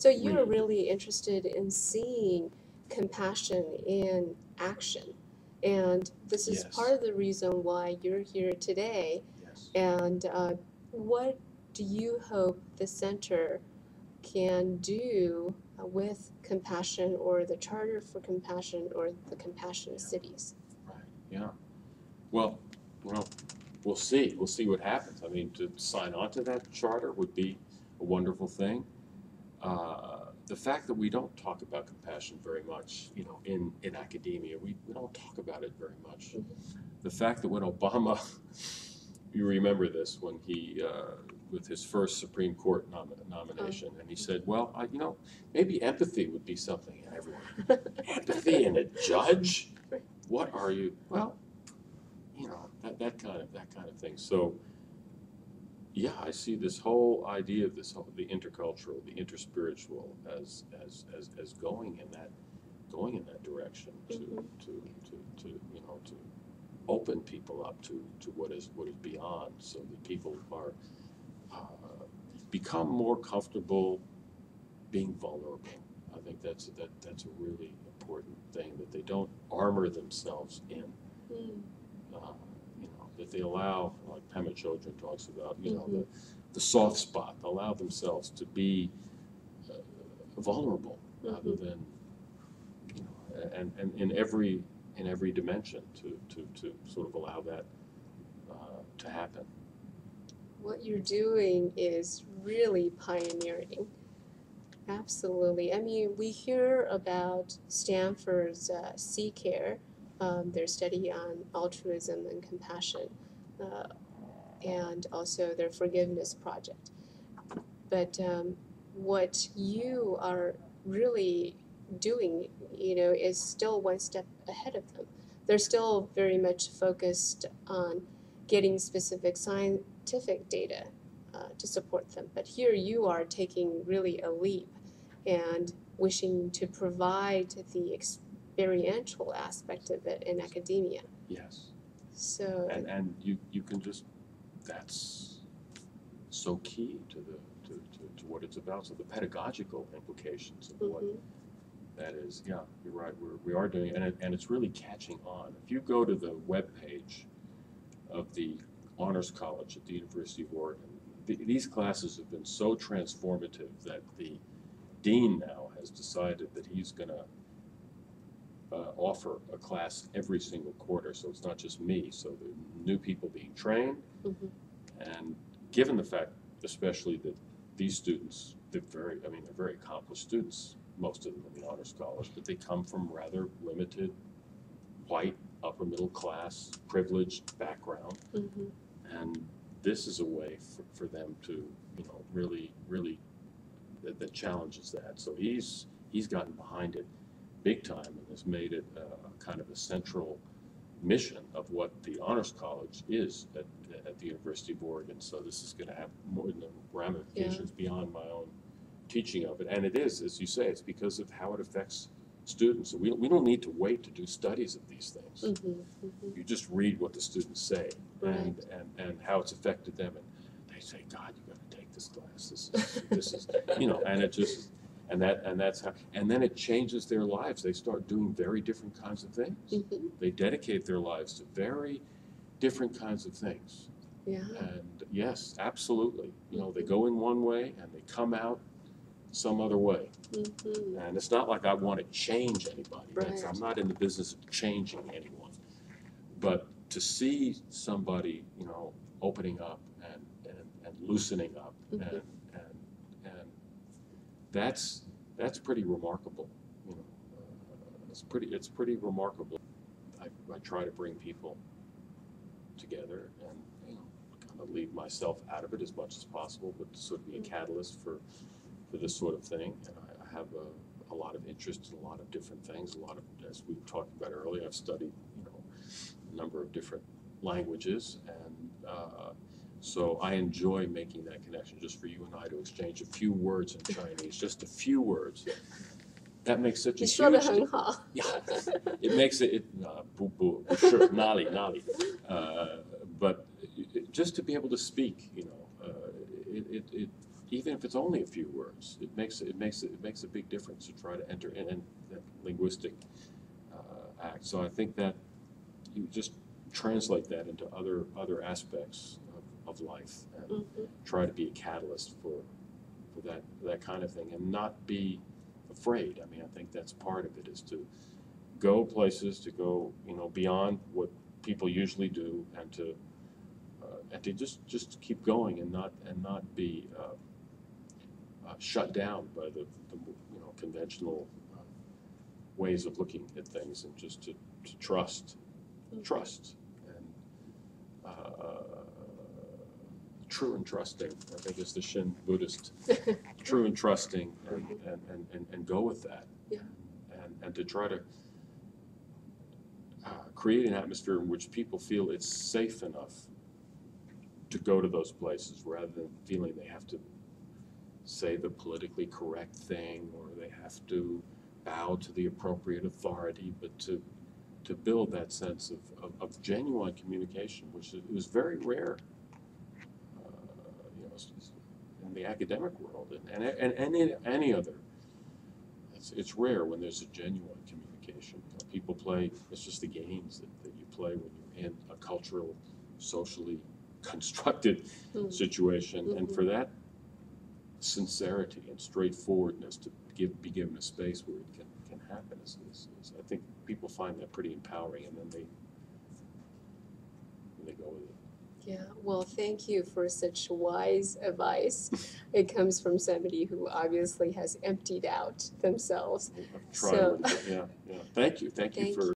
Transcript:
So you're really interested in seeing compassion in action. And this is Yes. part of the reason why you're here today. Yes. And what do you hope the center can do with compassion, or the Charter for Compassion, or the Compassionate Cities? Right. Yeah. Well, we'll see. We'll see what happens. I mean, to sign on to that charter would be a wonderful thing. The fact that we don't talk about compassion very much, in academia, we don't talk about it very much. The fact that when Obama, you remember this, when he, with his first Supreme Court nomination, and he said, well, maybe empathy would be something. And everyone, empathy in a judge? What are you? Well, that kind of thing. So, yeah, I see this whole idea of the intercultural, the interspiritual as going in that direction to open people up to what is beyond, so that people are become more comfortable being vulnerable. I think that's a really important thing, that they don't armor themselves in. That they allow, like Pema Chodron talks about, the soft spot, allow themselves to be vulnerable, rather than, and in every dimension, to sort of allow that to happen. What you're doing is really pioneering. Absolutely. I mean, we hear about Stanford's C-Care, their study on altruism and compassion, and also their forgiveness project. But what you are really doing, is still one step ahead of them. They're still very much focused on getting specific scientific data to support them. But here you are taking really a leap and wishing to provide the experiential aspect of it in academia. Yes. So and you can just, that's so key to what it's about. So the pedagogical implications of what that is. Yeah, you're right. We are doing it, and it's really catching on. If you go to the web page of the Honors College at the University of Oregon, these classes have been so transformative that the dean now has decided that he's going to offer a class every single quarter. So it's not just me. So the new people being trained, and given the fact, especially that these students, they're very accomplished students, most of them in the Honors College, but they come from rather limited, white, upper middle class, privileged background. And this is a way for them to, really, that challenges that. So he's gotten behind it big time and has made it kind of a central mission of what the Honors College is at the University of Oregon. So this is going to have more than ramifications beyond my own teaching of it. And it is, as you say, it's because of how it affects students. So we don't need to wait to do studies of these things. You just read what the students say, and how it's affected them, and they say, God, you got to take this class. This is and it just, and that's how, and then it changes their lives. They start doing very different kinds of things. They dedicate their lives to very different kinds of things. And yes, absolutely. They go in one way and they come out some other way. And it's not like I want to change anybody. I'm not in the business of changing anyone. But to see somebody, opening up and loosening up, and that's pretty remarkable. It's pretty remarkable. I try to bring people together and kind of leave myself out of it as much as possible, but to sort of be a catalyst for this sort of thing. And I have a lot of interest in a lot of different things. A lot of, as we talked about earlier, I've studied a number of different languages, and so I enjoy making that connection. Just for you and I to exchange a few words in Chinese, just a few words. That makes such a huge difference. Yeah, it makes it bu bu, sure, nali, but just to be able to speak, even if it's only a few words, it makes a big difference to try to enter in that linguistic act. So I think that you just translate that into other aspects of life and Mm-hmm. try to be a catalyst for that kind of thing and not be afraid. I mean, I think that's part of it, is to go places, to go, beyond what people usually do, and to just keep going and not be shut down by the conventional ways of looking at things, and just to trust, and true and trusting, I think, is the Shin Buddhist. True and trusting, and go with that. Yeah. And to try to create an atmosphere in which people feel it's safe enough to go to those places, rather than feeling they have to say the politically correct thing, or they have to bow to the appropriate authority, but to build that sense of genuine communication, which is very rare, in the academic world, and any other. It's rare when there's a genuine communication. People play, it's just the games that you play when you're in a cultural, socially constructed situation. Mm-hmm. And for that sincerity and straightforwardness to be given a space where it can happen, I think people find that pretty empowering, and then they go with it. Yeah, well, thank you for such wise advice. It comes from somebody who obviously has emptied out themselves. I've tried a little bit, yeah. Thank you Thank for